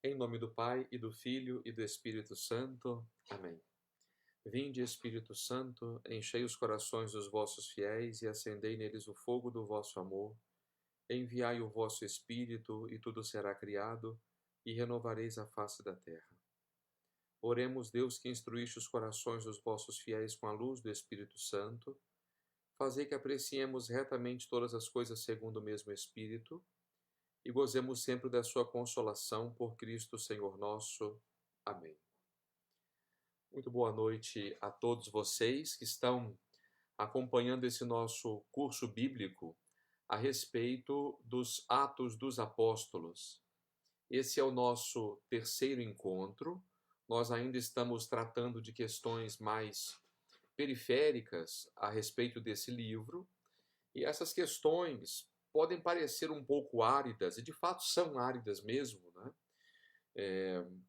Em nome do Pai, e do Filho, e do Espírito Santo. Amém. Vinde, Espírito Santo, enchei os corações dos vossos fiéis e acendei neles o fogo do vosso amor. Enviai o vosso Espírito, e tudo será criado, e renovareis a face da terra. Oremos, Deus, que instruíste os corações dos vossos fiéis com a luz do Espírito Santo. Fazei que apreciemos retamente todas as coisas segundo o mesmo Espírito, e gozemos sempre da sua consolação por Cristo Senhor nosso. Amém. Muito boa noite a todos vocês que estão acompanhando esse nosso curso bíblico a respeito dos Atos dos Apóstolos. Esse é o nosso terceiro encontro. Nós ainda estamos tratando de questões mais periféricas a respeito desse livro, e essas questões podem parecer um pouco áridas, e de fato são áridas mesmo, né?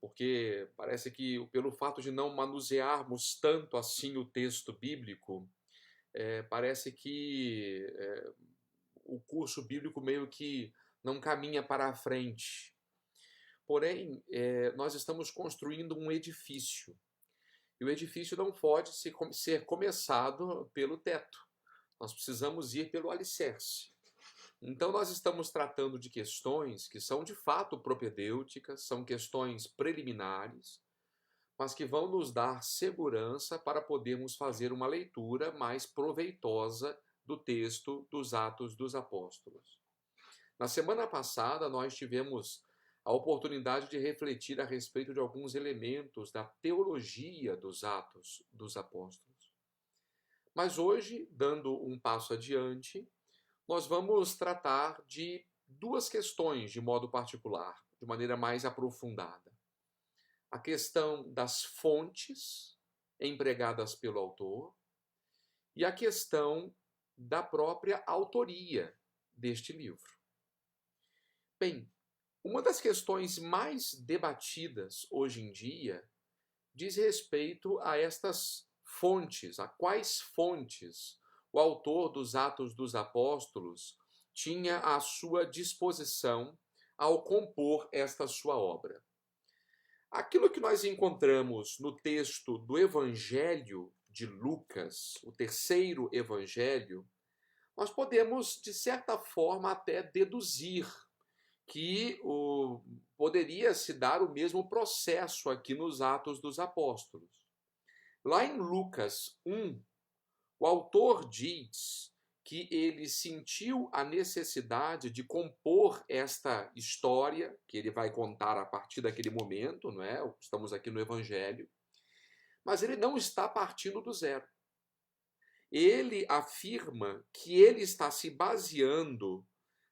Porque parece que, pelo fato de não manusearmos tanto assim o texto bíblico, parece que o curso bíblico meio que não caminha para a frente. Porém, nós estamos construindo um edifício, e o edifício não pode ser começado pelo teto. Nós precisamos ir pelo alicerce. Então, nós estamos tratando de questões que são de fato propedêuticas, são questões preliminares, mas que vão nos dar segurança para podermos fazer uma leitura mais proveitosa do texto dos Atos dos Apóstolos. Na semana passada, nós tivemos a oportunidade de refletir a respeito de alguns elementos da teologia dos Atos dos Apóstolos. Mas hoje, dando um passo adiante, nós vamos tratar de duas questões de modo particular, de maneira mais aprofundada. A questão das fontes empregadas pelo autor e a questão da própria autoria deste livro. Bem, uma das questões mais debatidas hoje em dia diz respeito a estas fontes, a quais fontes o autor dos Atos dos Apóstolos tinha à sua disposição ao compor esta sua obra. Aquilo que nós encontramos no texto do Evangelho de Lucas, o terceiro evangelho, nós podemos, de certa forma, até deduzir que poderia se dar o mesmo processo aqui nos Atos dos Apóstolos. Lá em Lucas 1, o autor diz que ele sentiu a necessidade de compor esta história, que ele vai contar a partir daquele momento, não é? Estamos aqui no Evangelho, mas ele não está partindo do zero. Ele afirma que ele está se baseando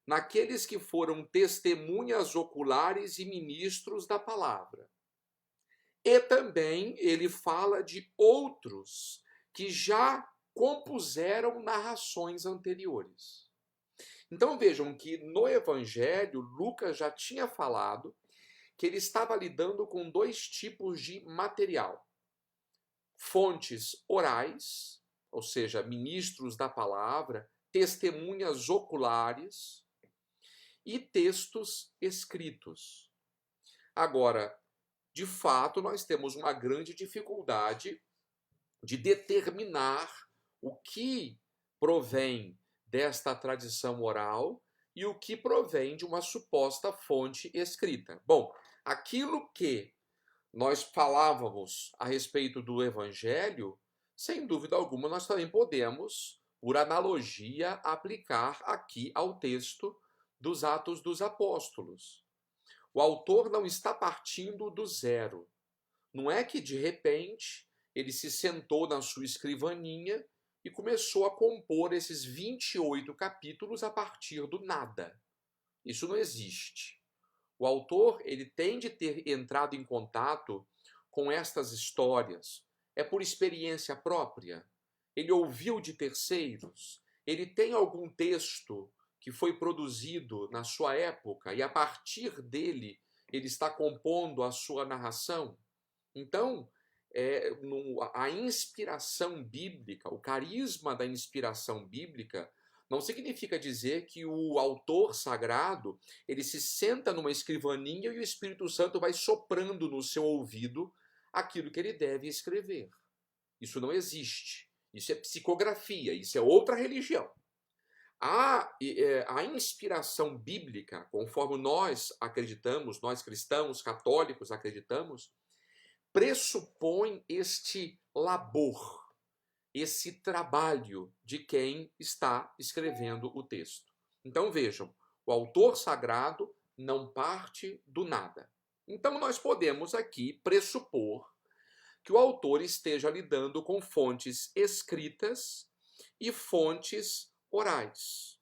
naqueles que foram testemunhas oculares e ministros da palavra. E também ele fala de outros que já compuseram narrações anteriores. Então vejam que no Evangelho, Lucas já tinha falado que ele estava lidando com dois tipos de material: fontes orais, ou seja, ministros da palavra, testemunhas oculares, e textos escritos. Agora, de fato, nós temos uma grande dificuldade de determinar o que provém desta tradição oral e o que provém de uma suposta fonte escrita. Bom, aquilo que nós falávamos a respeito do Evangelho, sem dúvida alguma, nós também podemos, por analogia, aplicar aqui ao texto dos Atos dos Apóstolos. O autor não está partindo do zero. Não é que, de repente, ele se sentou na sua escrivaninha e começou a compor esses 28 capítulos a partir do nada. Isso não existe. O autor ele tem de ter entrado em contato com estas histórias. É por experiência própria? Ele ouviu de terceiros? Ele tem algum texto que foi produzido na sua época e a partir dele ele está compondo a sua narração? Então, a inspiração bíblica, o carisma da inspiração bíblica, não significa dizer que o autor sagrado, ele se senta numa escrivaninha e o Espírito Santo vai soprando no seu ouvido aquilo que ele deve escrever. Isso não existe. Isso é psicografia, isso é outra religião. A inspiração bíblica, conforme nós acreditamos, nós cristãos, católicos acreditamos, pressupõe este labor, esse trabalho de quem está escrevendo o texto. Então vejam, o autor sagrado não parte do nada. Então nós podemos aqui pressupor que o autor esteja lidando com fontes escritas e fontes orais.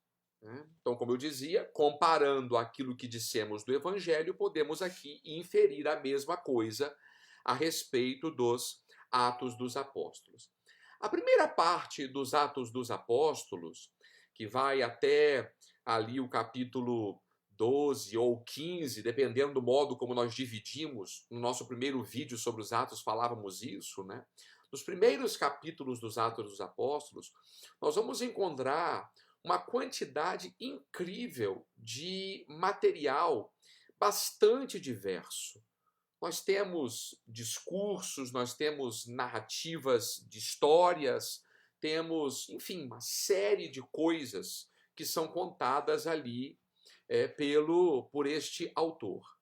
Então, como eu dizia, comparando aquilo que dissemos do Evangelho, podemos aqui inferir a mesma coisa a respeito dos Atos dos Apóstolos. A primeira parte dos Atos dos Apóstolos, que vai até ali o capítulo 12 ou 15, dependendo do modo como nós dividimos, no nosso primeiro vídeo sobre os Atos falávamos isso, né? Nos primeiros capítulos dos Atos dos Apóstolos, nós vamos encontrar uma quantidade incrível de material bastante diverso. Nós temos discursos, nós temos narrativas de histórias, temos, enfim, uma série de coisas que são contadas ali por este autor.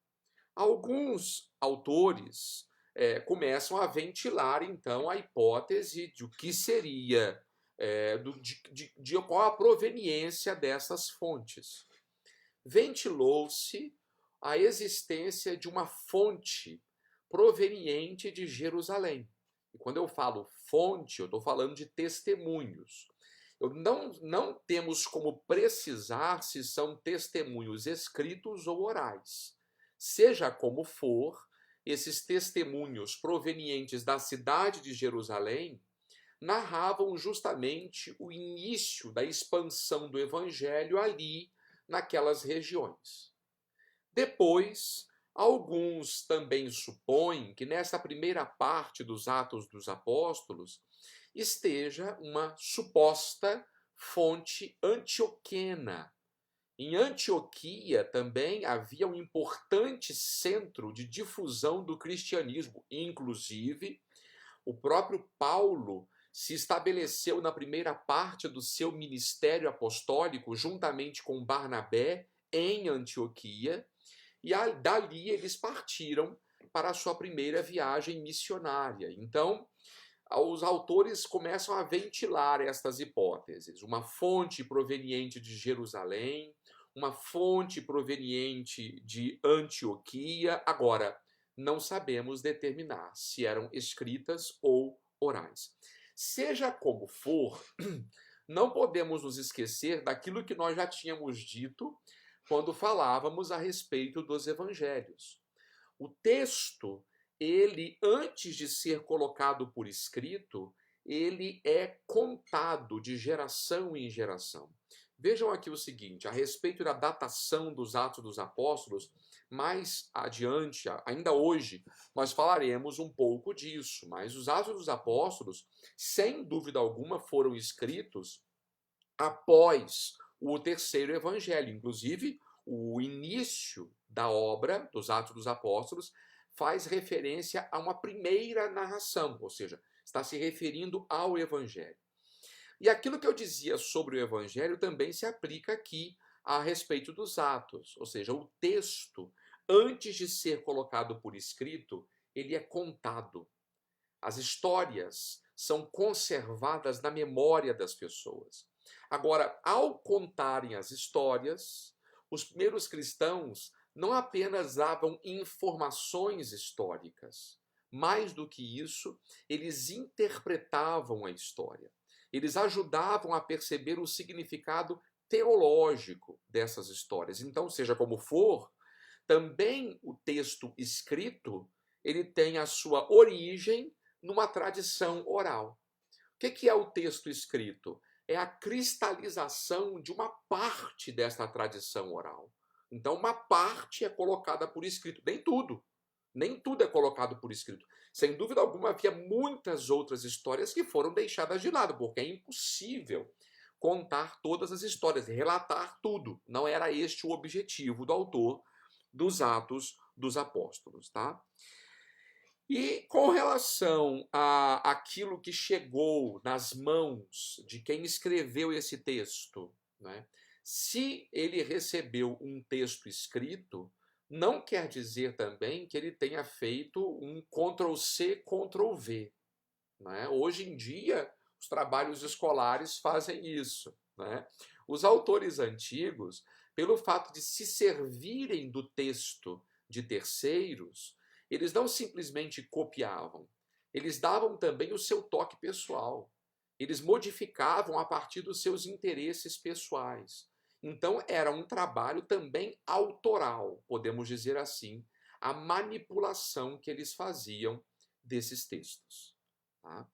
Alguns autores começam a ventilar, então, a hipótese de o que seria, de qual a proveniência dessas fontes. Ventilou-se a existência de uma fonte proveniente de Jerusalém. E quando eu falo fonte, eu estou falando de testemunhos. Não temos como precisar se são testemunhos escritos ou orais. Seja como for, esses testemunhos provenientes da cidade de Jerusalém narravam justamente o início da expansão do evangelho ali, naquelas regiões. Depois, alguns também supõem que nessa primeira parte dos Atos dos Apóstolos esteja uma suposta fonte antioquena. Em Antioquia também havia um importante centro de difusão do cristianismo. Inclusive, o próprio Paulo se estabeleceu na primeira parte do seu ministério apostólico, juntamente com Barnabé, em Antioquia, e dali eles partiram para a sua primeira viagem missionária. Então, os autores começam a ventilar estas hipóteses. Uma fonte proveniente de Jerusalém, uma fonte proveniente de Antioquia. Agora, não sabemos determinar se eram escritas ou orais. Seja como for, não podemos nos esquecer daquilo que nós já tínhamos dito quando falávamos a respeito dos evangelhos. O texto, ele, antes de ser colocado por escrito, ele é contado de geração em geração. Vejam aqui o seguinte, a respeito da datação dos Atos dos Apóstolos, mais adiante, ainda hoje, nós falaremos um pouco disso, mas os Atos dos Apóstolos, sem dúvida alguma, foram escritos após o terceiro evangelho. Inclusive, o início da obra dos Atos dos Apóstolos faz referência a uma primeira narração, ou seja, está se referindo ao evangelho. E aquilo que eu dizia sobre o evangelho também se aplica aqui a respeito dos Atos, ou seja, o texto, antes de ser colocado por escrito, ele é contado. As histórias são conservadas na memória das pessoas. Agora, ao contarem as histórias, os primeiros cristãos não apenas davam informações históricas, mais do que isso, eles interpretavam a história. Eles ajudavam a perceber o significado teológico dessas histórias. Então, seja como for, também o texto escrito, ele tem a sua origem numa tradição oral. O que é o texto escrito? É a cristalização de uma parte dessa tradição oral. Então, uma parte é colocada por escrito, nem tudo é colocado por escrito. Sem dúvida alguma, havia muitas outras histórias que foram deixadas de lado, porque é impossível contar todas as histórias, relatar tudo. Não era este o objetivo do autor dos Atos dos Apóstolos, tá? E com relação a aquilo que chegou nas mãos de quem escreveu esse texto, né? Se ele recebeu um texto escrito, não quer dizer também que ele tenha feito um Ctrl+C, Ctrl+V, né? Hoje em dia, os trabalhos escolares fazem isso, né? Os autores antigos, pelo fato de se servirem do texto de terceiros, eles não simplesmente copiavam, eles davam também o seu toque pessoal. Eles modificavam a partir dos seus interesses pessoais. Então, era um trabalho também autoral, podemos dizer assim, a manipulação que eles faziam desses textos. Tá?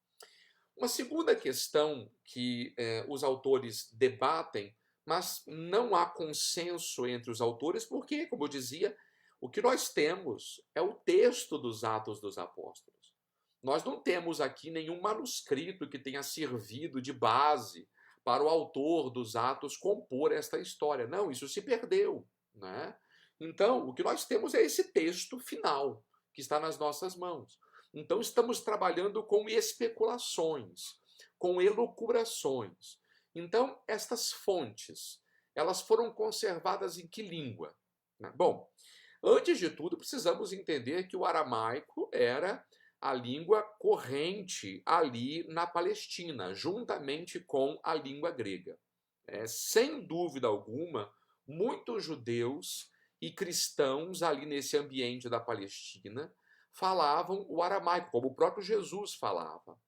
Uma segunda questão que os autores debatem, mas não há consenso entre os autores, porque, como eu dizia, o que nós temos é o texto dos Atos dos Apóstolos. Nós não temos aqui nenhum manuscrito que tenha servido de base para o autor dos Atos compor esta história. Não, isso se perdeu, né? Então, o que nós temos é esse texto final que está nas nossas mãos. Então, estamos trabalhando com especulações, com elucubrações. Então, estas fontes, elas foram conservadas em que língua? Bom, antes de tudo, precisamos entender que o aramaico era a língua corrente ali na Palestina, juntamente com a língua grega. Sem dúvida alguma, muitos judeus e cristãos ali nesse ambiente da Palestina falavam o aramaico, como o próprio Jesus falava.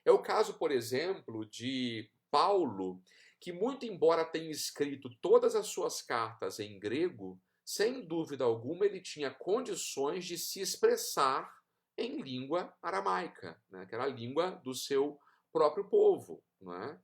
É o caso, por exemplo, de Paulo, que muito embora tenha escrito todas as suas cartas em grego, sem dúvida alguma ele tinha condições de se expressar em língua aramaica, né, que era a língua do seu próprio povo. Né?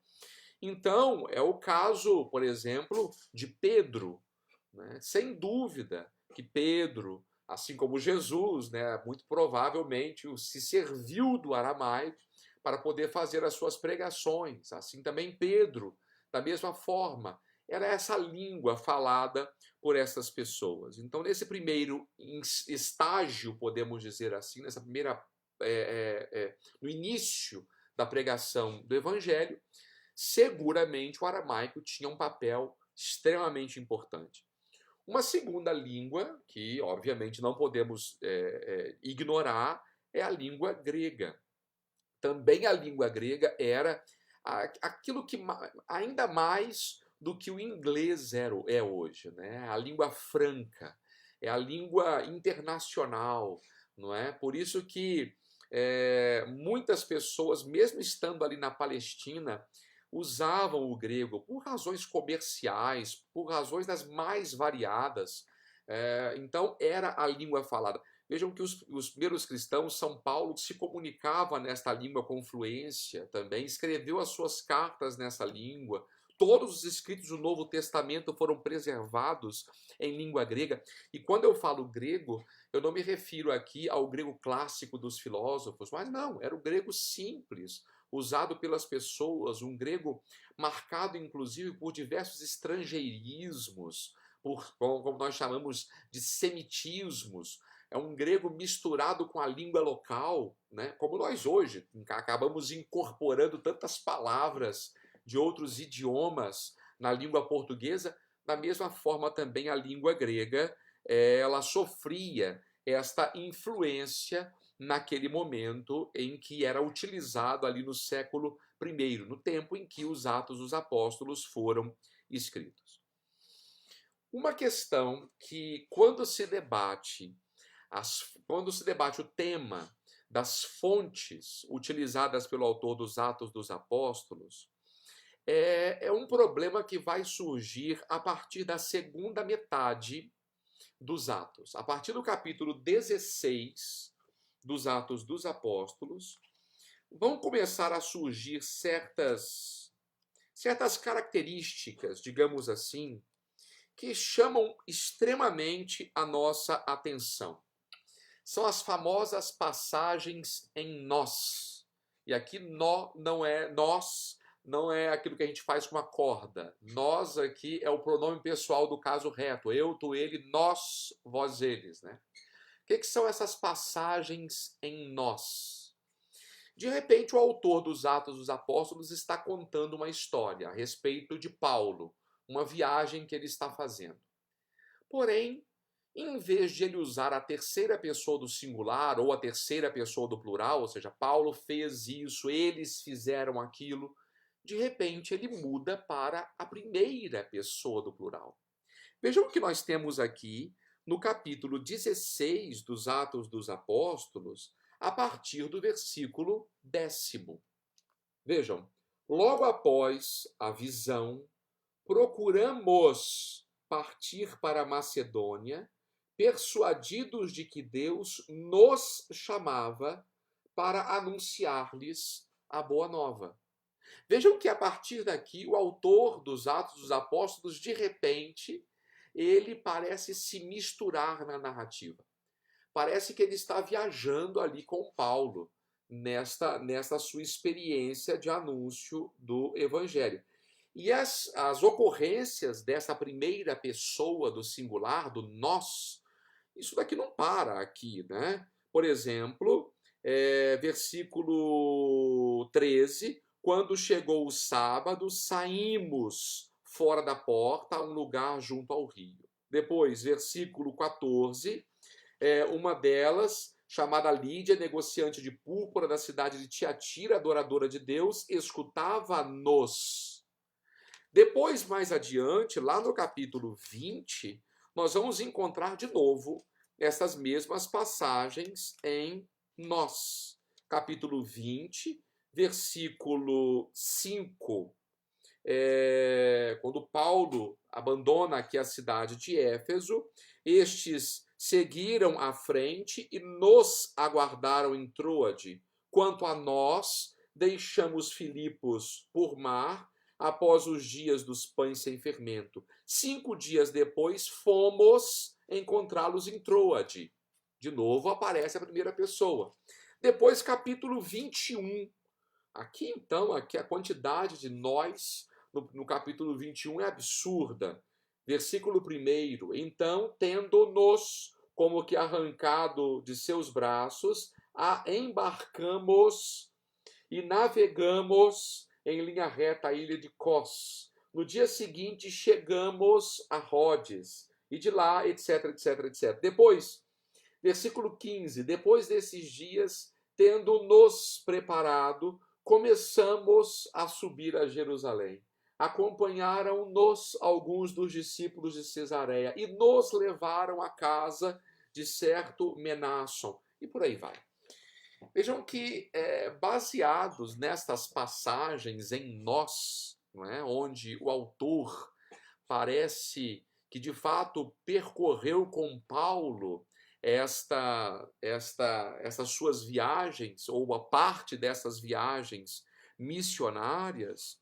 Então, é o caso, por exemplo, de Pedro. Né? Sem dúvida que Pedro, assim como Jesus, né, muito provavelmente se serviu do aramaico para poder fazer as suas pregações. Assim também Pedro, da mesma forma, era essa língua falada por essas pessoas. Então, nesse primeiro estágio, podemos dizer assim, nessa primeira, no início da pregação do Evangelho, seguramente o aramaico tinha um papel extremamente importante. Uma segunda língua, que obviamente não podemos ignorar, é a língua grega. Também a língua grega era aquilo que ainda mais do que o inglês é hoje, né? A língua franca, é a língua internacional, não é? Por isso que muitas pessoas, mesmo estando ali na Palestina, usavam o grego por razões comerciais, por razões das mais variadas. Então, era a língua falada. Vejam que os primeiros cristãos, São Paulo, se comunicava nesta língua com fluência também, escreveu as suas cartas nessa língua. Todos os escritos do Novo Testamento foram preservados em língua grega. E quando eu falo grego, eu não me refiro aqui ao grego clássico dos filósofos, mas não, era o grego simples, usado pelas pessoas, um grego marcado inclusive por diversos estrangeirismos, como nós chamamos de semitismos. É um grego misturado com a língua local, né? Como nós hoje acabamos incorporando tantas palavras de outros idiomas na língua portuguesa. Da mesma forma também a língua grega, ela sofria esta influência naquele momento em que era utilizado ali no século I, no tempo em que os Atos dos Apóstolos foram escritos. Uma questão que, quando se debate o tema das fontes utilizadas pelo autor dos Atos dos Apóstolos, é um problema que vai surgir a partir da segunda metade dos Atos. A partir do capítulo 16 dos Atos dos Apóstolos, vão começar a surgir certas características, digamos assim, que chamam extremamente a nossa atenção. São as famosas passagens em nós. E aqui nó não é nós, não é aquilo que a gente faz com uma corda. Nós aqui é o pronome pessoal do caso reto. Eu, tu, ele, nós, vós, eles, né? O que são essas passagens em nós? De repente, o autor dos Atos dos Apóstolos está contando uma história a respeito de Paulo, uma viagem que ele está fazendo. Porém, em vez de ele usar a terceira pessoa do singular ou a terceira pessoa do plural, ou seja, Paulo fez isso, eles fizeram aquilo, de repente ele muda para a primeira pessoa do plural. Vejam o que nós temos aqui no capítulo 16 dos Atos dos Apóstolos, a partir do versículo 10º. Vejam, logo após a visão, procuramos partir para a Macedônia, persuadidos de que Deus nos chamava para anunciar-lhes a boa nova. Vejam que a partir daqui o autor dos Atos dos Apóstolos, de repente, ele parece se misturar na narrativa. Parece que ele está viajando ali com Paulo nesta sua experiência de anúncio do Evangelho. E as ocorrências dessa primeira pessoa do singular, do nós, isso daqui não para aqui, né? Por exemplo, versículo 13, quando chegou o sábado, saímos fora da porta a um lugar junto ao rio. Depois, versículo 14, uma delas, chamada Lídia, negociante de púrpura da cidade de Tiatira, adoradora de Deus, escutava-nos. Depois, mais adiante, lá no capítulo 20, nós vamos encontrar de novo essas mesmas passagens em nós. Capítulo 20, versículo 5. Quando Paulo abandona aqui a cidade de Éfeso, estes seguiram à frente e nos aguardaram em Troade. Quanto a nós, deixamos Filipos por mar após os dias dos pães sem fermento. 5 dias depois, fomos encontrá-los em Troade. De novo aparece a primeira pessoa. Depois, capítulo 21. Aqui, então, aqui a quantidade de nós no capítulo 21 é absurda. Versículo 1. Então, tendo-nos como que arrancado de seus braços, embarcamos e navegamos em linha reta à ilha de Cos. No dia seguinte, chegamos a Rhodes, e de lá, etc, etc, etc. Depois, versículo 15, depois desses dias, tendo nos preparado, começamos a subir a Jerusalém. Acompanharam-nos alguns dos discípulos de Cesareia e nos levaram à casa de certo Menasson. E por aí vai. Vejam que, baseados nestas passagens em nós, não é? Onde o autor parece que de fato percorreu com Paulo essas suas viagens, ou a parte dessas viagens missionárias,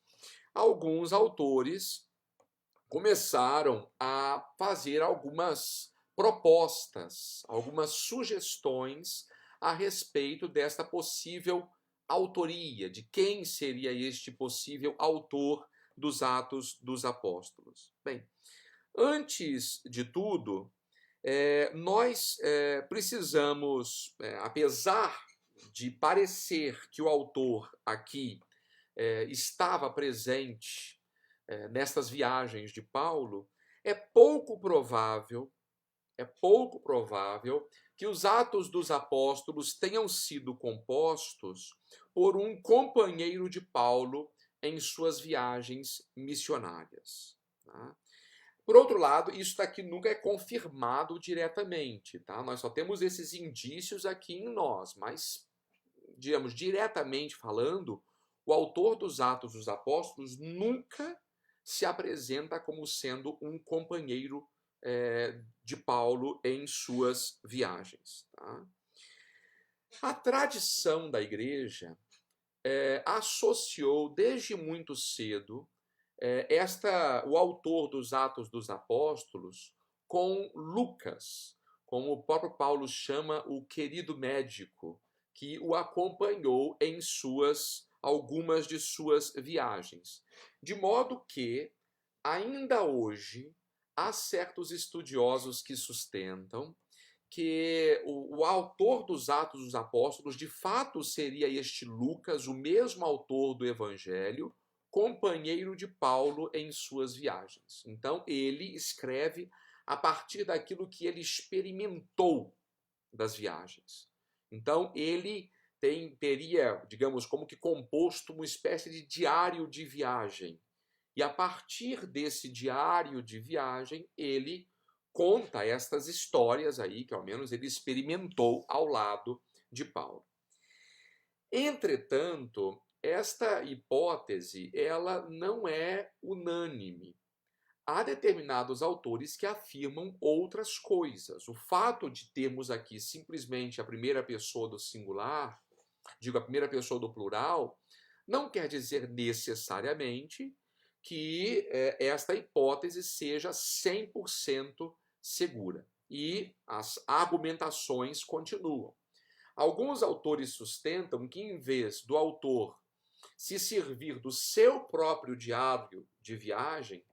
alguns autores começaram a fazer algumas propostas, algumas sugestões a respeito desta possível autoria, de quem seria este possível autor dos Atos dos Apóstolos. Bem, antes de tudo, nós precisamos, apesar de parecer que o autor aqui estava presente nestas viagens de Paulo, é pouco provável que os Atos dos Apóstolos tenham sido compostos por um companheiro de Paulo em suas viagens missionárias. Tá? Por outro lado, isso daqui nunca é confirmado diretamente. Tá? Nós só temos esses indícios aqui em nós, mas, digamos, diretamente falando, o autor dos Atos dos Apóstolos nunca se apresenta como sendo um companheiro de Paulo em suas viagens. Tá? A tradição da igreja associou desde muito cedo o autor dos Atos dos Apóstolos com Lucas, como o próprio Paulo chama o querido médico, que o acompanhou em suas algumas de suas viagens. De modo que, ainda hoje, há certos estudiosos que sustentam que o autor dos Atos dos Apóstolos, de fato, seria este Lucas, o mesmo autor do Evangelho, companheiro de Paulo em suas viagens. Então, ele escreve a partir daquilo que ele experimentou das viagens. Então, ele teria, digamos, como que composto uma espécie de diário de viagem. E a partir desse diário de viagem, ele conta estas histórias aí, que ao menos ele experimentou ao lado de Paulo. Entretanto, esta hipótese, ela não é unânime. Há determinados autores que afirmam outras coisas. O fato de termos aqui simplesmente a primeira pessoa do singular, digo a primeira pessoa do plural, não quer dizer necessariamente que esta hipótese seja 100% segura. E as argumentações continuam. Alguns autores sustentam que, em vez do autor se servir do seu próprio diário de viagem,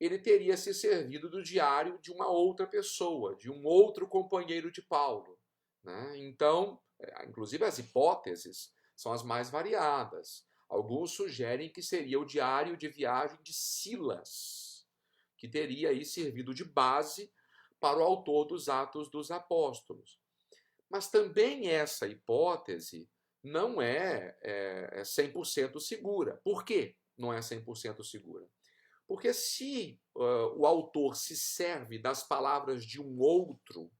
ele teria se servido do diário de uma outra pessoa, de um outro companheiro de Paulo, né? Então, inclusive as hipóteses são as mais variadas. Alguns sugerem que seria o diário de viagem de Silas, que teria aí servido de base para o autor dos Atos dos Apóstolos. Mas também essa hipótese não é 100% segura. Por quê não é 100% segura? Porque se o autor se serve das palavras de um outro,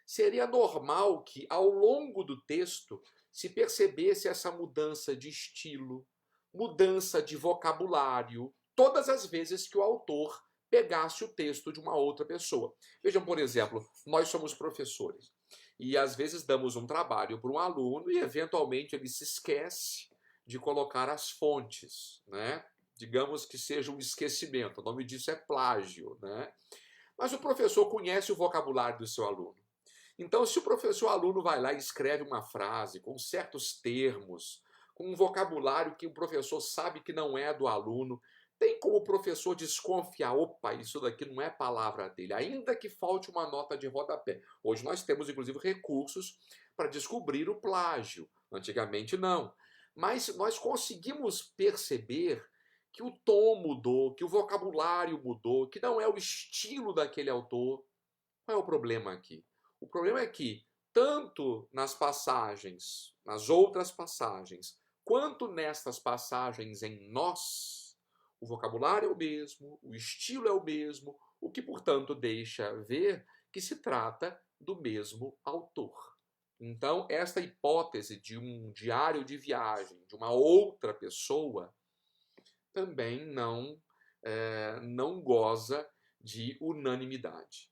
seria normal que, ao longo do texto, se percebesse essa mudança de estilo, mudança de vocabulário, todas as vezes que o autor pegasse o texto de uma outra pessoa. Vejam, por exemplo, nós somos professores e às vezes damos um trabalho para um aluno e eventualmente ele se esquece de colocar as fontes, né? Digamos que seja um esquecimento, o nome disso é plágio, né? Mas o professor conhece o vocabulário do seu aluno. Então, se o professor aluno vai lá e escreve uma frase com certos termos, com um vocabulário que o professor sabe que não é do aluno, tem como o professor desconfiar, opa, isso daqui não é palavra dele, ainda que falte uma nota de rodapé. Hoje nós temos, inclusive, recursos para descobrir o plágio. Antigamente, não. Mas nós conseguimos perceber que o tom mudou, que o vocabulário mudou, que não é o estilo daquele autor. Qual é o problema aqui? O problema é que, tanto nas passagens, nas outras passagens, quanto nestas passagens em nós, o vocabulário é o mesmo, o estilo é o mesmo, o que, portanto, deixa ver que se trata do mesmo autor. Então, esta hipótese de um diário de viagem de uma outra pessoa também não goza de unanimidade.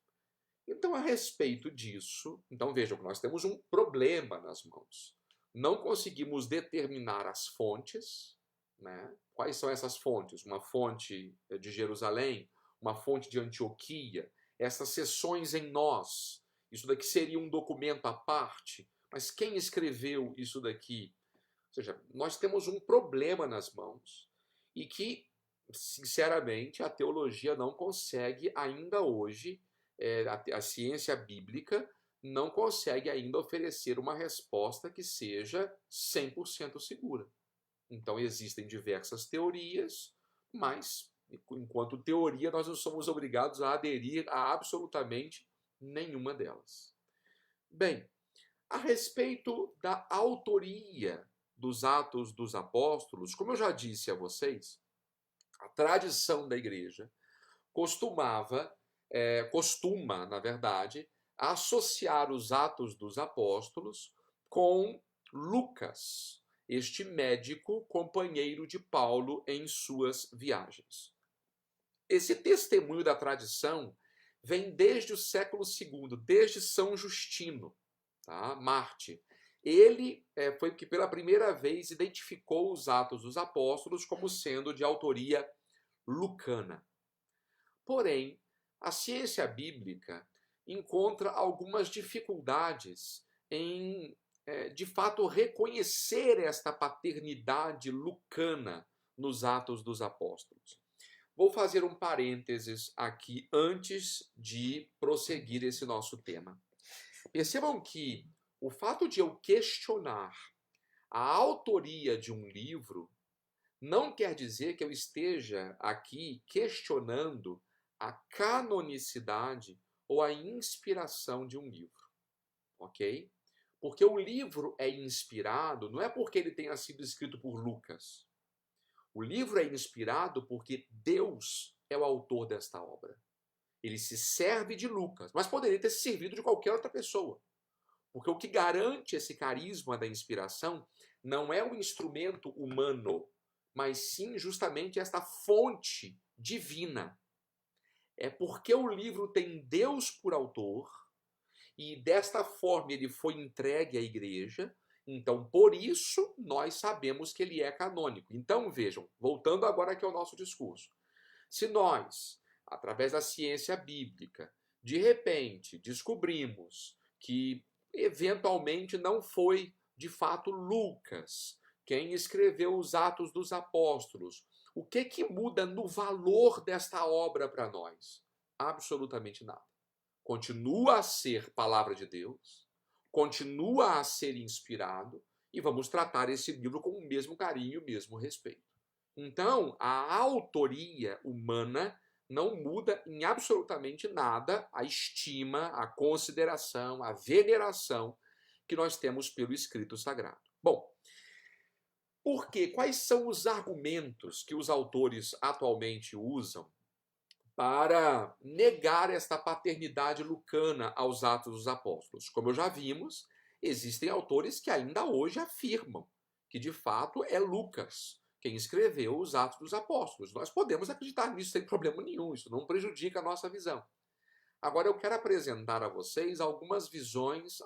Então, a respeito disso, então vejam que nós temos um problema nas mãos. Não conseguimos determinar as fontes, né? Quais são essas fontes? Uma fonte de Jerusalém, uma fonte de Antioquia, essas seções em nós. Isso daqui seria um documento à parte, mas quem escreveu isso daqui? Ou seja, nós temos um problema nas mãos e que, sinceramente, a teologia não consegue ainda hoje, a ciência bíblica não consegue ainda oferecer uma resposta que seja 100% segura. Então existem diversas teorias, mas enquanto teoria nós não somos obrigados a aderir a absolutamente nenhuma delas. Bem, a respeito da autoria dos Atos dos Apóstolos, como eu já disse a vocês, a tradição da igreja costuma, na verdade, associar os Atos dos Apóstolos com Lucas, este médico companheiro de Paulo em suas viagens. Esse testemunho da tradição vem desde o século II, desde São Justino, tá? Mártir. Ele foi o que pela primeira vez identificou os Atos dos Apóstolos como sendo de autoria lucana. Porém, a ciência bíblica encontra algumas dificuldades em de fato, reconhecer esta paternidade lucana nos Atos dos Apóstolos. Vou fazer um parênteses aqui antes de prosseguir esse nosso tema. Percebam que o fato de eu questionar a autoria de um livro não quer dizer que eu esteja aqui questionando a canonicidade ou a inspiração de um livro, ok? Porque o livro é inspirado não é porque ele tenha sido escrito por Lucas. O livro é inspirado porque Deus é o autor desta obra. Ele se serve de Lucas, mas poderia ter se servido de qualquer outra pessoa. Porque o que garante esse carisma da inspiração não é o instrumento humano, mas sim justamente esta fonte divina. É porque o livro tem Deus por autor e desta forma ele foi entregue à igreja, então por isso nós sabemos que ele é canônico. Então vejam, voltando agora aqui ao nosso discurso, se nós, através da ciência bíblica, de repente descobrimos que eventualmente não foi de fato Lucas quem escreveu os Atos dos Apóstolos, o que muda no valor desta obra para nós? Absolutamente nada. Continua a ser palavra de Deus, continua a ser inspirado e vamos tratar esse livro com o mesmo carinho e o mesmo respeito. Então, a autoria humana não muda em absolutamente nada a estima, a consideração, a veneração que nós temos pelo escrito sagrado. Bom, por quê? Quais são os argumentos que os autores atualmente usam para negar esta paternidade lucana aos Atos dos Apóstolos? Como já vimos, existem autores que ainda hoje afirmam que de fato é Lucas quem escreveu os Atos dos Apóstolos. Nós podemos acreditar nisso sem problema nenhum, isso não prejudica a nossa visão. Agora eu quero apresentar a vocês algumas visões,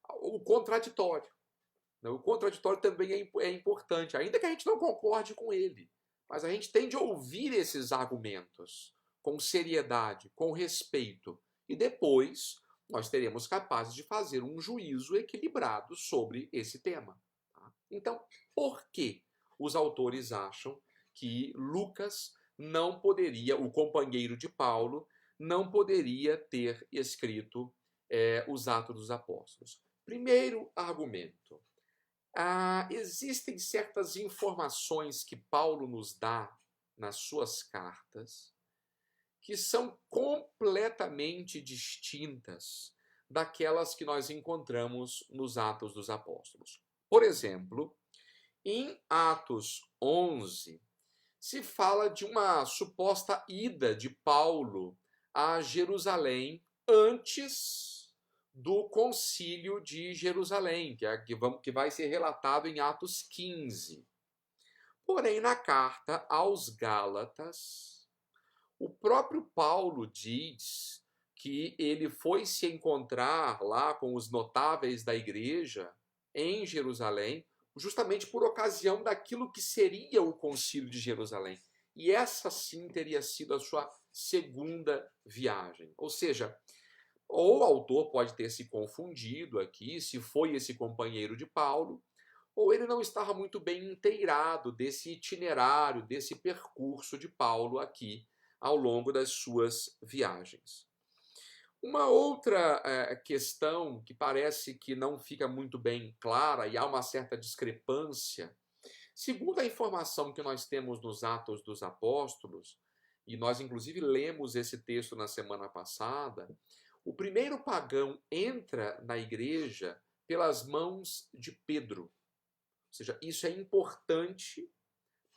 o contraditório. O contraditório também é importante, ainda que a gente não concorde com ele. Mas a gente tem de ouvir esses argumentos com seriedade, com respeito. E depois nós teremos capazes de fazer um juízo equilibrado sobre esse tema. Então, por que os autores acham que Lucas não poderia, o companheiro de Paulo, não poderia ter escrito os Atos dos Apóstolos? Primeiro argumento. Existem certas informações que Paulo nos dá nas suas cartas que são completamente distintas daquelas que nós encontramos nos Atos dos Apóstolos. Por exemplo, em Atos 11, se fala de uma suposta ida de Paulo a Jerusalém antes do concílio de Jerusalém, que vai ser relatado em Atos 15. Porém, na carta aos Gálatas, o próprio Paulo diz que ele foi se encontrar lá com os notáveis da igreja em Jerusalém, justamente por ocasião daquilo que seria o concílio de Jerusalém. E essa sim teria sido a sua segunda viagem. Ou seja, ou o autor pode ter se confundido aqui, se foi esse companheiro de Paulo, ou ele não estava muito bem inteirado desse itinerário, desse percurso de Paulo aqui ao longo das suas viagens. Uma outra questão que parece que não fica muito bem clara e há uma certa discrepância, segundo a informação que nós temos nos Atos dos Apóstolos, e nós inclusive lemos esse texto na semana passada, o primeiro pagão entra na igreja pelas mãos de Pedro. Ou seja, isso é importante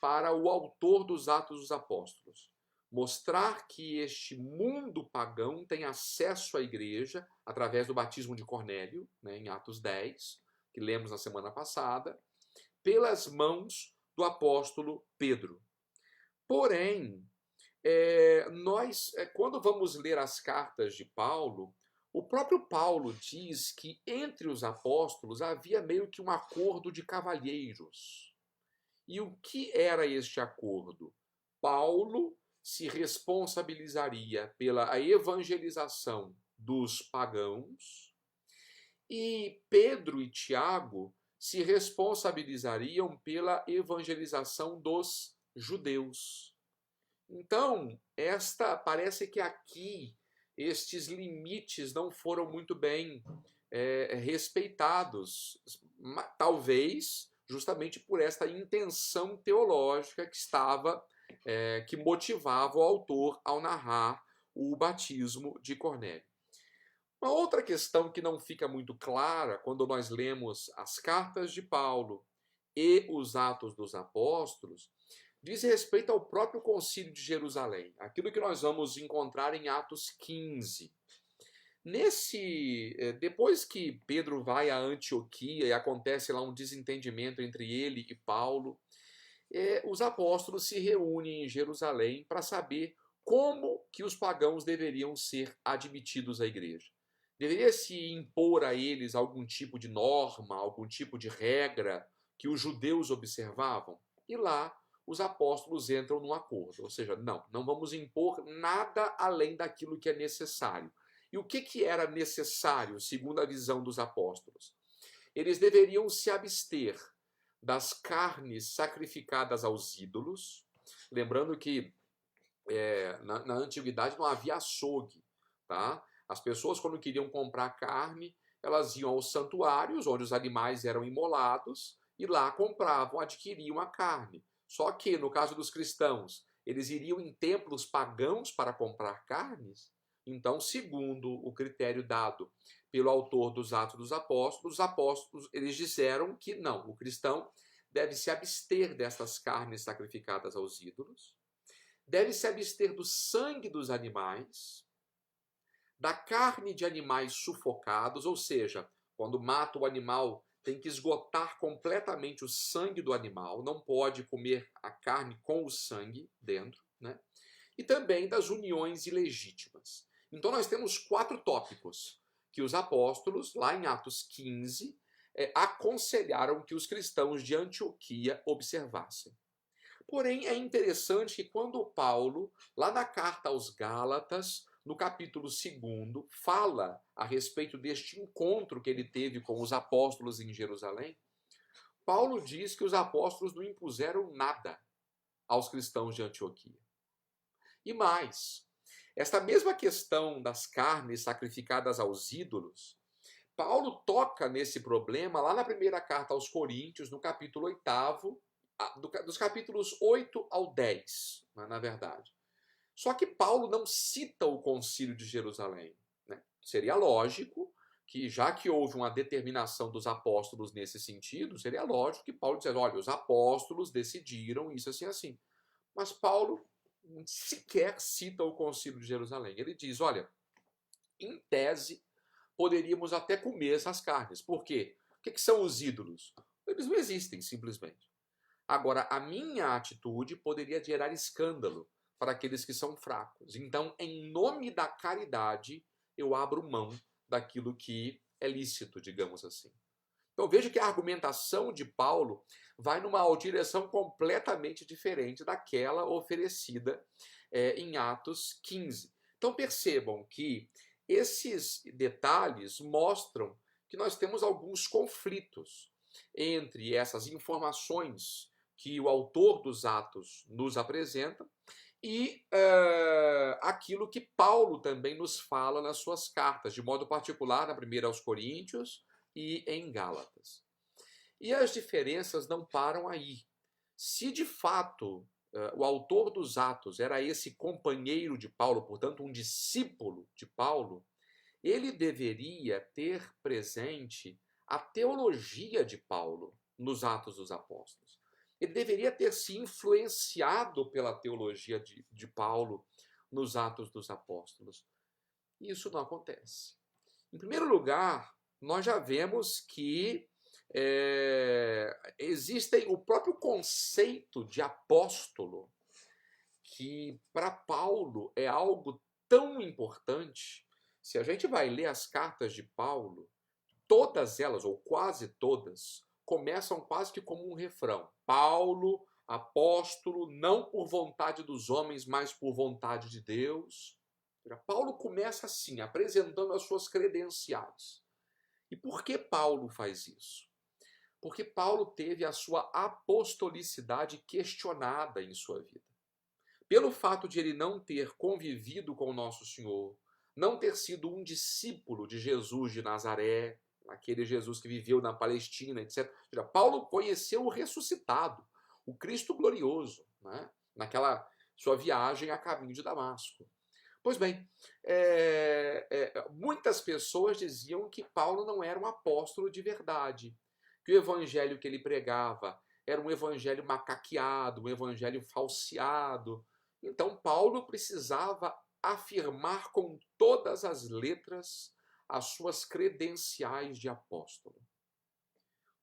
para o autor dos Atos dos Apóstolos. Mostrar que este mundo pagão tem acesso à igreja através do batismo de Cornélio, em Atos 10, que lemos na semana passada, pelas mãos do apóstolo Pedro. Porém, nós, quando vamos ler as cartas de Paulo, o próprio Paulo diz que entre os apóstolos havia meio que um acordo de cavalheiros. E o que era este acordo? Paulo se responsabilizaria pela evangelização dos pagãos e Pedro e Tiago se responsabilizariam pela evangelização dos judeus. Então, parece que aqui estes limites não foram muito bem respeitados, talvez justamente por esta intenção teológica que motivava o autor ao narrar o batismo de Cornélio. Uma outra questão que não fica muito clara quando nós lemos as cartas de Paulo e os Atos dos Apóstolos diz respeito ao próprio Concílio de Jerusalém, aquilo que nós vamos encontrar em Atos 15. Depois que Pedro vai a Antioquia e acontece lá um desentendimento entre ele e Paulo, os apóstolos se reúnem em Jerusalém para saber como que os pagãos deveriam ser admitidos à igreja. Deveria se impor a eles algum tipo de norma, algum tipo de regra que os judeus observavam? E lá os apóstolos entram num acordo, ou seja, não vamos impor nada além daquilo que é necessário. E o que era necessário, segundo a visão dos apóstolos? Eles deveriam se abster das carnes sacrificadas aos ídolos, lembrando que na antiguidade não havia açougue, tá? As pessoas, quando queriam comprar carne, elas iam aos santuários, onde os animais eram imolados, e lá compravam, adquiriam a carne. Só que, no caso dos cristãos, eles iriam em templos pagãos para comprar carnes. Então, segundo o critério dado pelo autor dos Atos dos Apóstolos, os apóstolos eles disseram que não, o cristão deve se abster dessas carnes sacrificadas aos ídolos, deve se abster do sangue dos animais, da carne de animais sufocados, ou seja, quando mata o animal, tem que esgotar completamente o sangue do animal, não pode comer a carne com o sangue dentro, né? E também das uniões ilegítimas. Então nós temos 4 tópicos que os apóstolos, lá em Atos 15, aconselharam que os cristãos de Antioquia observassem. Porém, é interessante que quando Paulo, lá na carta aos Gálatas, no capítulo 2, fala a respeito deste encontro que ele teve com os apóstolos em Jerusalém, Paulo diz que os apóstolos não impuseram nada aos cristãos de Antioquia. E mais, esta mesma questão das carnes sacrificadas aos ídolos, Paulo toca nesse problema lá na primeira carta aos Coríntios, no capítulo 8, dos capítulos 8 ao 10, na verdade. Só que Paulo não cita o Concílio de Jerusalém, né? Seria lógico que, já que houve uma determinação dos apóstolos nesse sentido, seria lógico que Paulo dissesse, olha, os apóstolos decidiram isso assim, assim. Mas Paulo sequer cita o Concílio de Jerusalém. Ele diz, olha, em tese, poderíamos até comer essas carnes. Por quê? O que são os ídolos? Eles não existem, simplesmente. Agora, a minha atitude poderia gerar escândalo para aqueles que são fracos. Então, em nome da caridade, eu abro mão daquilo que é lícito, digamos assim. Então, veja que a argumentação de Paulo vai numa direção completamente diferente daquela oferecida em Atos 15. Então, percebam que esses detalhes mostram que nós temos alguns conflitos entre essas informações que o autor dos Atos nos apresenta e aquilo que Paulo também nos fala nas suas cartas, de modo particular na primeira aos Coríntios e em Gálatas. E as diferenças não param aí. Se de fato o autor dos Atos era esse companheiro de Paulo, portanto um discípulo de Paulo, ele deveria ter presente a teologia de Paulo nos Atos dos Apóstolos. Ele deveria ter se influenciado pela teologia de Paulo nos Atos dos Apóstolos. E isso não acontece. Em primeiro lugar, nós já vemos que existem o próprio conceito de apóstolo, que para Paulo é algo tão importante. Se a gente vai ler as cartas de Paulo, todas elas, ou quase todas, começam quase que como um refrão. Paulo, apóstolo, não por vontade dos homens, mas por vontade de Deus. Paulo começa assim, apresentando as suas credenciais. E por que Paulo faz isso? Porque Paulo teve a sua apostolicidade questionada em sua vida. Pelo fato de ele não ter convivido com o nosso Senhor, não ter sido um discípulo de Jesus de Nazaré, aquele Jesus que viveu na Palestina, etc. Paulo conheceu o ressuscitado, o Cristo glorioso, né? Naquela sua viagem a caminho de Damasco. Pois bem, muitas pessoas diziam que Paulo não era um apóstolo de verdade, que o evangelho que ele pregava era um evangelho macaqueado, um evangelho falseado. Então, Paulo precisava afirmar com todas as letras as suas credenciais de apóstolo.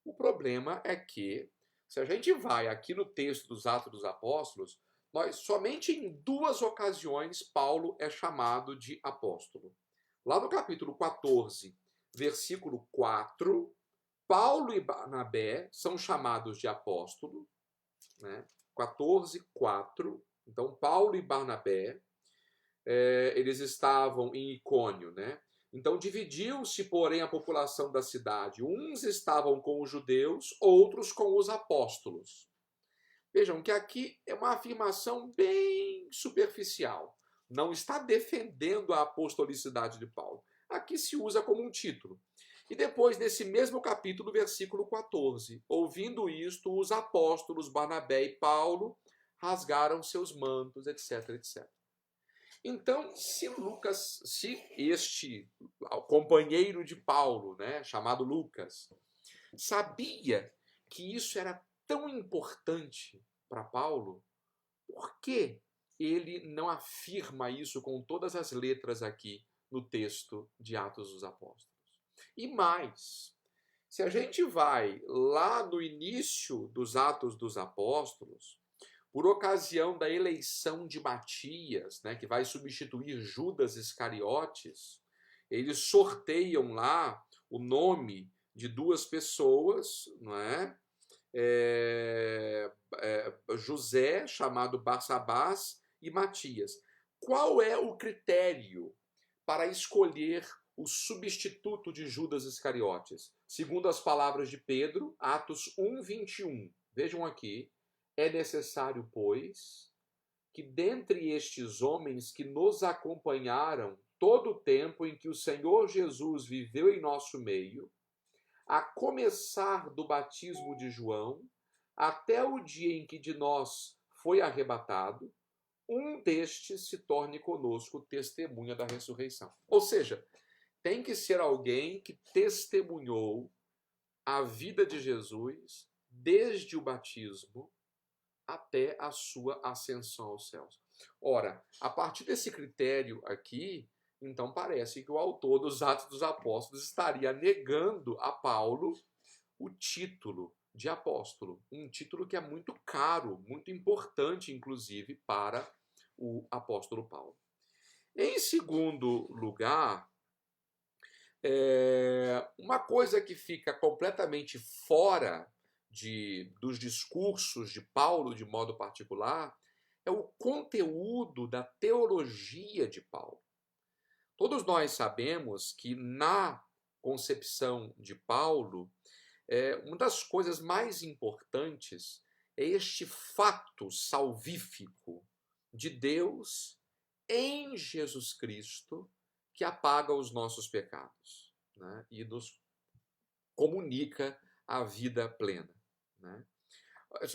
O problema é que, se a gente vai aqui no texto dos Atos dos Apóstolos, somente em 2 ocasiões Paulo é chamado de apóstolo. Lá no capítulo 14, versículo 4, Paulo e Barnabé são chamados de apóstolo, né? 14, 4. Então, Paulo e Barnabé, eles estavam em Icônio, né? Então, dividiu-se, porém, a população da cidade. Uns estavam com os judeus, outros com os apóstolos. Vejam que aqui é uma afirmação bem superficial. Não está defendendo a apostolicidade de Paulo. Aqui se usa como um título. E depois, nesse mesmo capítulo, versículo 14, ouvindo isto, os apóstolos Barnabé e Paulo rasgaram seus mantos, etc, etc. Então, se este companheiro de Paulo, né, chamado Lucas, sabia que isso era tão importante para Paulo, por que ele não afirma isso com todas as letras aqui no texto de Atos dos Apóstolos? E mais, se a gente vai lá no início dos Atos dos Apóstolos, por ocasião da eleição de Matias, né, que vai substituir Judas Iscariotes, eles sorteiam lá o nome de 2 pessoas, não é? José, chamado Barsabás, e Matias. Qual é o critério para escolher o substituto de Judas Iscariotes? Segundo as palavras de Pedro, Atos 1, 21. Vejam aqui. É necessário, pois, que dentre estes homens que nos acompanharam todo o tempo em que o Senhor Jesus viveu em nosso meio, a começar do batismo de João, até o dia em que de nós foi arrebatado, um destes se torne conosco testemunha da ressurreição. Ou seja, tem que ser alguém que testemunhou a vida de Jesus desde o batismo até a sua ascensão aos céus. Ora, a partir desse critério aqui, então parece que o autor dos Atos dos Apóstolos estaria negando a Paulo o título de apóstolo, um título que é muito caro, muito importante, inclusive, para o apóstolo Paulo. Em segundo lugar, uma coisa que fica completamente fora dos discursos de Paulo, de modo particular, é o conteúdo da teologia de Paulo. Todos nós sabemos que, na concepção de Paulo, uma das coisas mais importantes é este fato salvífico de Deus em Jesus Cristo, que apaga os nossos pecados, né, e nos comunica a vida plena. Né?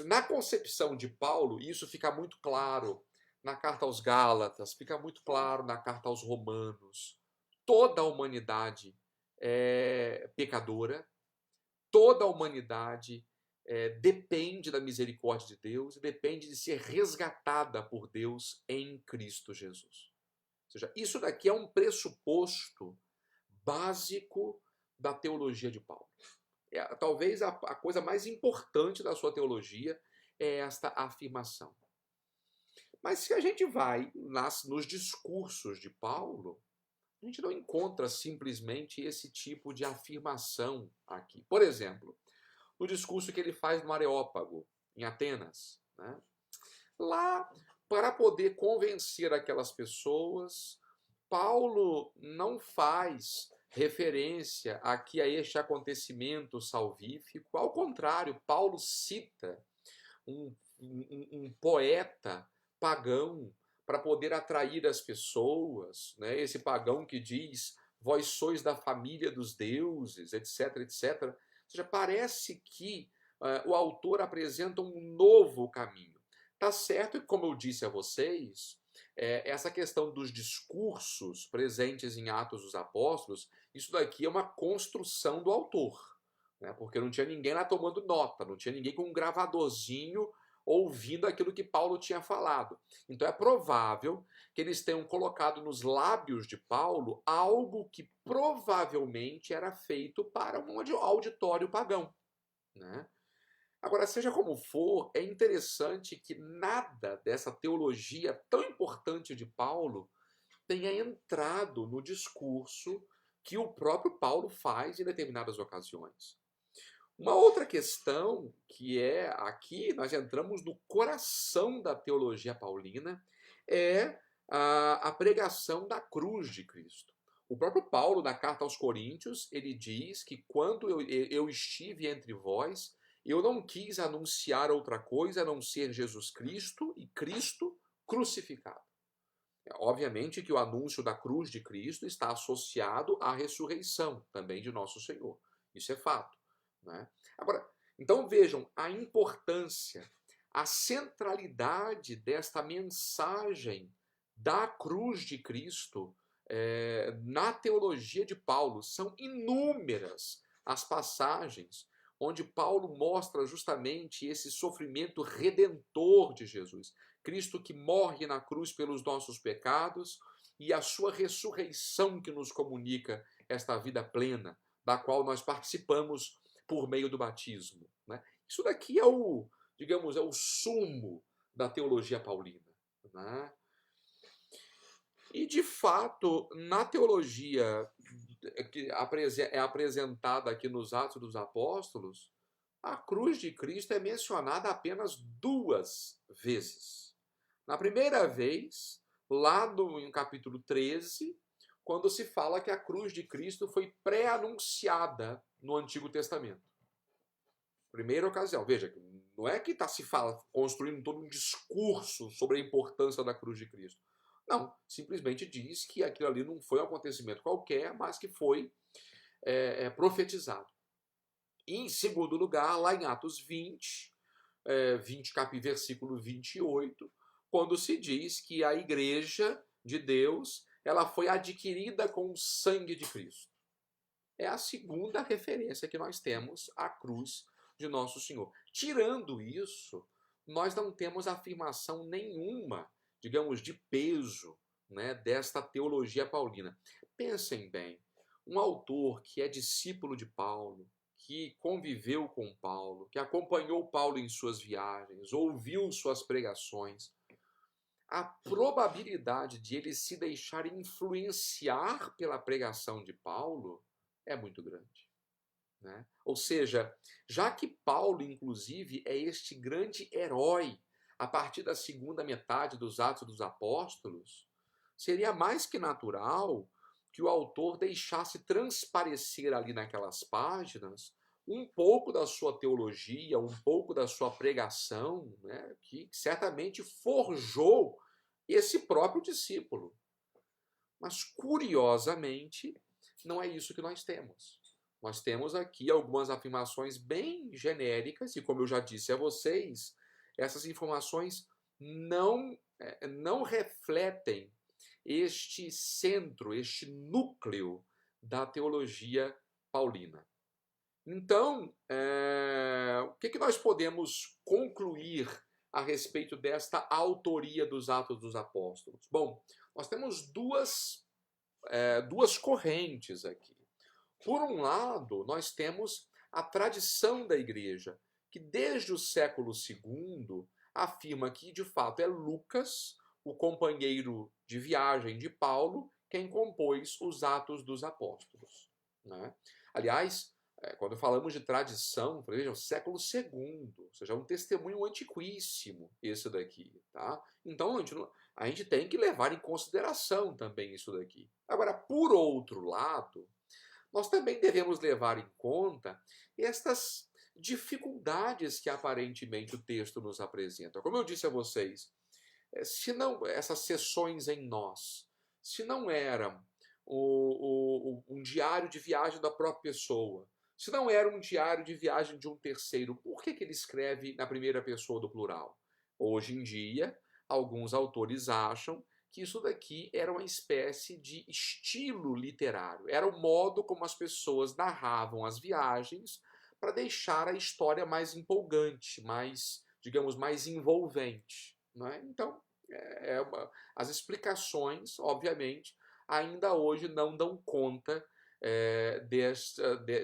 Na concepção de Paulo, isso fica muito claro na carta aos Gálatas, fica muito claro na carta aos Romanos. Toda a humanidade é pecadora, toda a humanidade depende da misericórdia de Deus e depende de ser resgatada por Deus em Cristo Jesus. Ou seja, isso daqui é um pressuposto básico da teologia de Paulo. Talvez a coisa mais importante da sua teologia é esta afirmação. Mas se a gente vai nos discursos de Paulo, a gente não encontra simplesmente esse tipo de afirmação aqui. Por exemplo, no discurso que ele faz no Areópago, em Atenas, né? Lá, para poder convencer aquelas pessoas, Paulo não faz referência aqui a este acontecimento salvífico. Ao contrário, Paulo cita um poeta pagão para poder atrair as pessoas, né? Esse pagão que diz: vós sois da família dos deuses, etc, etc. Ou seja, parece que o autor apresenta um novo caminho. Tá certo que, como eu disse a vocês, essa questão dos discursos presentes em Atos dos Apóstolos, isso daqui é uma construção do autor, né? Porque não tinha ninguém lá tomando nota, não tinha ninguém com um gravadorzinho ouvindo aquilo que Paulo tinha falado. Então é provável que eles tenham colocado nos lábios de Paulo algo que provavelmente era feito para um auditório pagão, né? Agora, seja como for, é interessante que nada dessa teologia tão importante de Paulo tenha entrado no discurso que o próprio Paulo faz em determinadas ocasiões. Uma outra questão que aqui nós entramos no coração da teologia paulina, é a pregação da cruz de Cristo. O próprio Paulo, na carta aos Coríntios, ele diz que quando eu estive entre vós, eu não quis anunciar outra coisa a não ser Jesus Cristo e Cristo crucificado. Obviamente que o anúncio da cruz de Cristo está associado à ressurreição também de nosso Senhor. Isso é fato, né? Agora, então vejam a importância, a centralidade desta mensagem da cruz de Cristo na teologia de Paulo. São inúmeras as passagens onde Paulo mostra justamente esse sofrimento redentor de Jesus. Cristo que morre na cruz pelos nossos pecados e a sua ressurreição que nos comunica esta vida plena, da qual nós participamos por meio do batismo, né? Isso daqui é digamos, é o sumo da teologia paulina, né? E, de fato, na teologia que é apresentada aqui nos Atos dos Apóstolos, a cruz de Cristo é mencionada apenas 2 vezes. Na primeira vez, lá em capítulo 13, quando se fala que a cruz de Cristo foi pré-anunciada no Antigo Testamento. Primeira ocasião. Veja, não é que está construindo todo um discurso sobre a importância da cruz de Cristo. Não, simplesmente diz que aquilo ali não foi um acontecimento qualquer, mas que foi profetizado. E, em segundo lugar, lá em Atos 20, versículo 28, quando se diz que a igreja de Deus ela foi adquirida com o sangue de Cristo. É a segunda referência que nós temos à cruz de nosso Senhor. Tirando isso, nós não temos afirmação nenhuma, digamos, de peso, né, desta teologia paulina. Pensem bem, um autor que é discípulo de Paulo, que conviveu com Paulo, que acompanhou Paulo em suas viagens, ouviu suas pregações, a probabilidade de ele se deixar influenciar pela pregação de Paulo é muito grande, né? Ou seja, já que Paulo, inclusive, é este grande herói a partir da segunda metade dos Atos dos Apóstolos, seria mais que natural que o autor deixasse transparecer ali naquelas páginas um pouco da sua teologia, um pouco da sua pregação, né, que certamente forjou esse próprio discípulo. Mas, curiosamente, não é isso que nós temos. Nós temos aqui algumas afirmações bem genéricas, e como eu já disse a vocês, essas informações não refletem este centro, este núcleo da teologia paulina. Então, o que nós podemos concluir a respeito desta autoria dos Atos dos Apóstolos? Bom, nós temos duas correntes aqui. Por um lado, nós temos a tradição da igreja, que desde o século II afirma que, de fato, é Lucas, o companheiro de viagem de Paulo, quem compôs os Atos dos Apóstolos, né? Aliás, quando falamos de tradição, vejam, século II, ou seja, é um testemunho antiquíssimo esse daqui, tá? Então, a gente tem que levar em consideração também isso daqui. Agora, por outro lado, nós também devemos levar em conta estas dificuldades que aparentemente o texto nos apresenta. Como eu disse a vocês, se não essas sessões em nós, se não eram um diário de viagem da própria pessoa, se não era um diário de viagem de um terceiro, por que ele escreve na primeira pessoa do plural? Hoje em dia, alguns autores acham que isso daqui era uma espécie de estilo literário, era o modo como as pessoas narravam as viagens para deixar a história mais empolgante, mais, digamos, mais envolvente. Não é? Então, as explicações, obviamente, ainda hoje não dão conta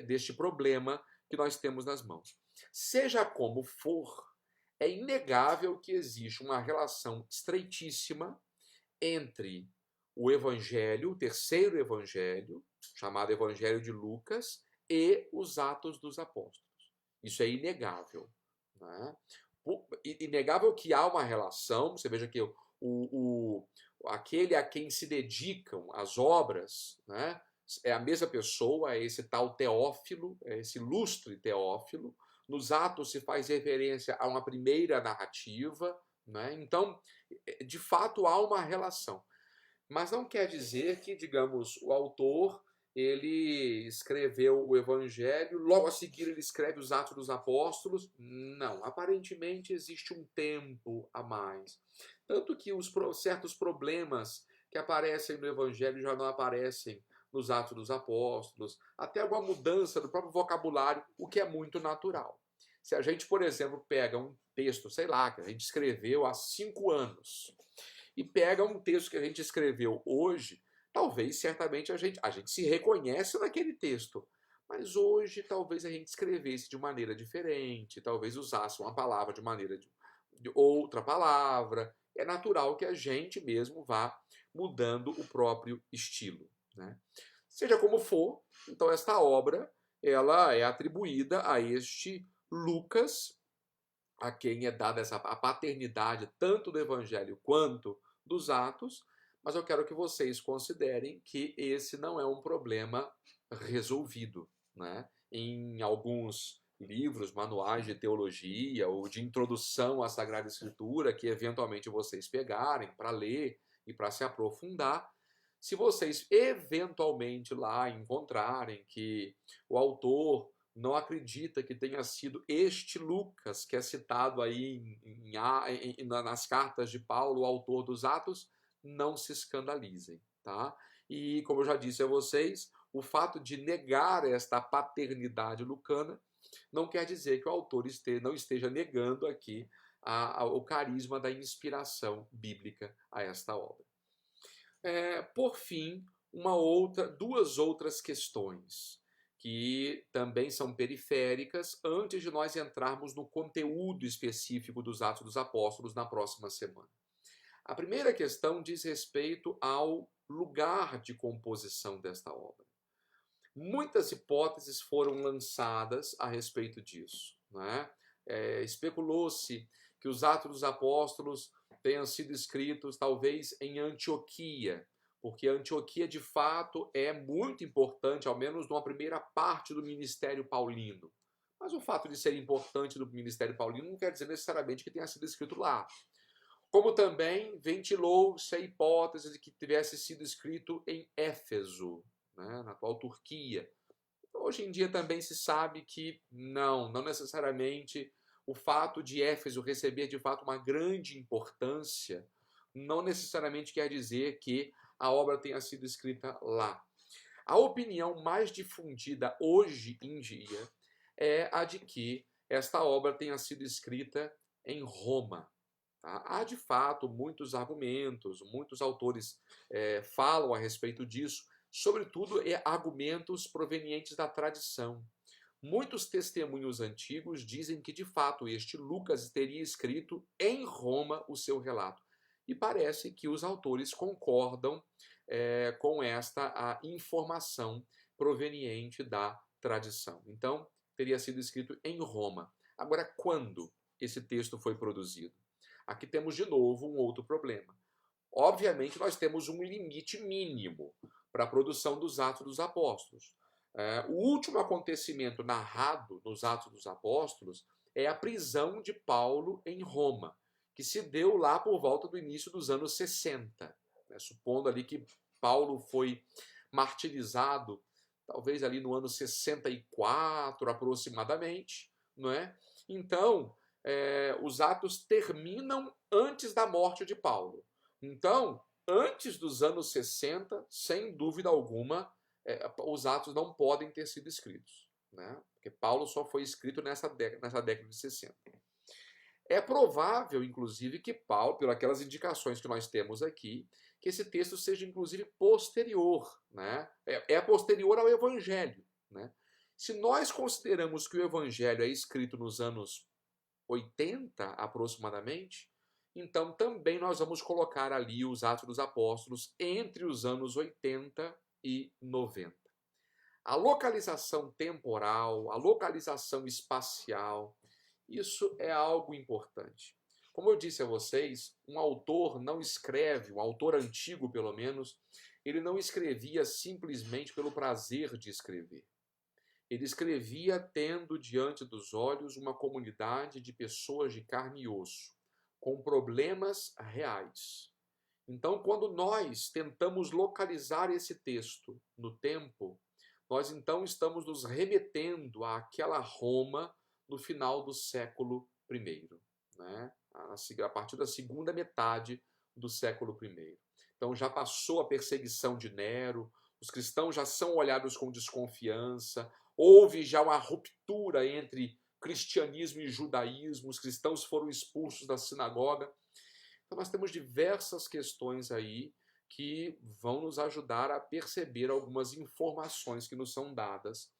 deste problema que nós temos nas mãos. Seja como for, é inegável que existe uma relação estreitíssima entre o evangelho, o terceiro evangelho, chamado Evangelho de Lucas, e os Atos dos Apóstolos. Isso é inegável. Né? Inegável que há uma relação, você veja que aquele a quem se dedicam as obras, né, é a mesma pessoa, é esse tal Teófilo, é esse ilustre Teófilo. Nos Atos se faz referência a uma primeira narrativa, né? Então, de fato, há uma relação. Mas não quer dizer que, digamos, o autor ele escreveu o Evangelho, logo a seguir ele escreve os Atos dos Apóstolos. Não, aparentemente existe um tempo a mais. Tanto que certos problemas que aparecem no Evangelho já não aparecem nos Atos dos Apóstolos, até alguma mudança do próprio vocabulário, o que é muito natural. Se a gente, por exemplo, pega um texto, sei lá, que a gente escreveu há 5 anos, e pega um texto que a gente escreveu hoje, talvez, certamente, a gente se reconhece naquele texto, mas hoje talvez a gente escrevesse de maneira diferente, talvez usasse uma palavra de maneira de outra palavra. É natural que a gente mesmo vá mudando o próprio estilo. Né? Seja como for, então esta obra ela é atribuída a este Lucas, a quem é dada a paternidade tanto do Evangelho quanto dos Atos, mas eu quero que vocês considerem que esse não é um problema resolvido. Né? Em alguns livros, manuais de teologia ou de introdução à Sagrada Escritura, que eventualmente vocês pegarem para ler e para se aprofundar, se vocês eventualmente lá encontrarem que o autor não acredita que tenha sido este Lucas, que é citado aí nas cartas de Paulo, o autor dos Atos, não se escandalizem. Tá? E, como eu já disse a vocês, o fato de negar esta paternidade lucana não quer dizer que o autor não esteja negando aqui o carisma da inspiração bíblica a esta obra. Por fim, duas outras questões que também são periféricas antes de nós entrarmos no conteúdo específico dos Atos dos Apóstolos na próxima semana. A primeira questão diz respeito ao lugar de composição desta obra. Muitas hipóteses foram lançadas a respeito disso. Né? Especulou-se que os Atos dos Apóstolos tenham sido escritos talvez em Antioquia, porque Antioquia de fato é muito importante, ao menos numa primeira parte do ministério paulino. Mas o fato de ser importante do ministério paulino não quer dizer necessariamente que tenha sido escrito lá. Como também ventilou-se a hipótese de que tivesse sido escrito em Éfeso, né, na atual Turquia. Hoje em dia também se sabe que não necessariamente o fato de Éfeso receber de fato uma grande importância não necessariamente quer dizer que a obra tenha sido escrita lá. A opinião mais difundida hoje em dia é a de que esta obra tenha sido escrita em Roma. Tá? Há de fato muitos argumentos, muitos autores falam a respeito disso, sobretudo argumentos provenientes da tradição. Muitos testemunhos antigos dizem que, de fato, este Lucas teria escrito em Roma o seu relato. E parece que os autores concordam com esta informação proveniente da tradição. Então, teria sido escrito em Roma. Agora, quando esse texto foi produzido? Aqui temos, de novo, um outro problema. Obviamente, nós temos um limite mínimo para a produção dos Atos dos Apóstolos. O último acontecimento narrado nos Atos dos Apóstolos é a prisão de Paulo em Roma, que se deu lá por volta do início dos anos 60, né? Supondo ali que Paulo foi martirizado talvez ali no ano 64 aproximadamente, não é? Então, os atos terminam antes da morte de Paulo. Então, antes dos anos 60, sem dúvida alguma, os atos não podem ter sido escritos, né? Porque Paulo só foi escrito nessa década de 60. É provável, inclusive, que Paulo, por aquelas indicações que nós temos aqui, que esse texto seja, inclusive, posterior, né? É posterior ao Evangelho, né? Se nós consideramos que o Evangelho é escrito nos anos 80, aproximadamente, então também nós vamos colocar ali os Atos dos Apóstolos entre os anos 80 e 90. A localização temporal, a localização espacial, isso é algo importante. Como eu disse a vocês, um autor não escreve, um autor antigo pelo menos, ele não escrevia simplesmente pelo prazer de escrever. Ele escrevia tendo diante dos olhos uma comunidade de pessoas de carne e osso, com problemas reais. Então, quando nós tentamos localizar esse texto no tempo, nós então estamos nos remetendo àquela Roma no final do século I, né? A partir da segunda metade do século I. Então já passou a perseguição de Nero, os cristãos já são olhados com desconfiança, houve já uma ruptura entre cristianismo e judaísmo, os cristãos foram expulsos da sinagoga. Então nós temos diversas questões aí que vão nos ajudar a perceber algumas informações que nos são dadas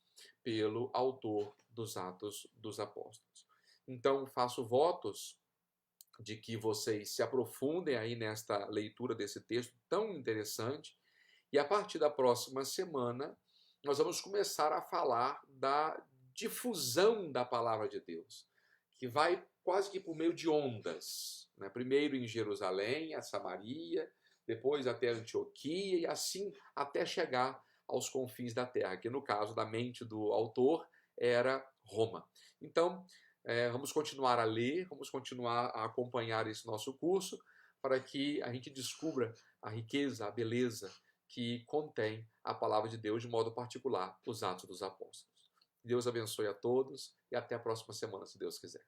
pelo autor dos Atos dos Apóstolos. Então, faço votos de que vocês se aprofundem aí nesta leitura desse texto tão interessante e a partir da próxima semana nós vamos começar a falar da difusão da palavra de Deus, que vai quase que por meio de ondas, né? Primeiro em Jerusalém, a Samaria, depois até Antioquia e assim até chegar aos confins da terra, que no caso da mente do autor era Roma. Então, vamos continuar a ler, vamos continuar a acompanhar esse nosso curso para que a gente descubra a riqueza, a beleza que contém a palavra de Deus, de modo particular, os Atos dos Apóstolos. Deus abençoe a todos e até a próxima semana, se Deus quiser.